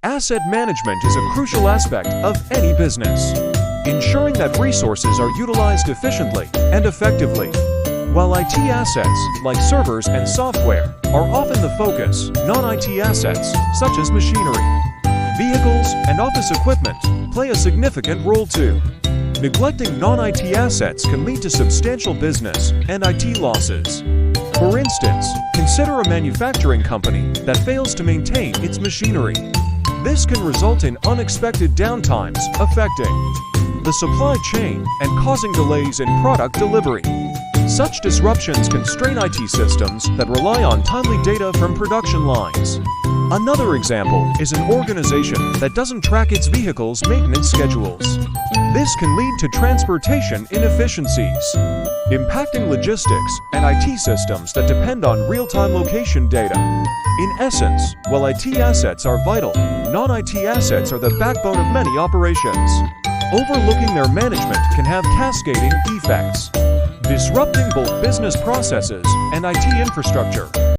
Asset management is a crucial aspect of any business, ensuring that resources are utilized efficiently and effectively. While IT assets, like servers and software, are often the focus, non-IT assets, such as machinery, vehicles, and office equipment, play a significant role too. Neglecting non-IT assets can lead to substantial business and IT losses. For instance, consider a manufacturing company that fails to maintain its machinery. This can result in unexpected downtimes affecting the supply chain and causing delays in product delivery. Such disruptions can strain IT systems that rely on timely data from production lines. Another example is an organization that doesn't track its vehicles' maintenance schedules. This can lead to transportation inefficiencies, impacting logistics and IT systems that depend on real-time location data. In essence, while IT assets are vital, non-IT assets are the backbone of many operations. Overlooking their management can have cascading effects, disrupting both business processes and IT infrastructure.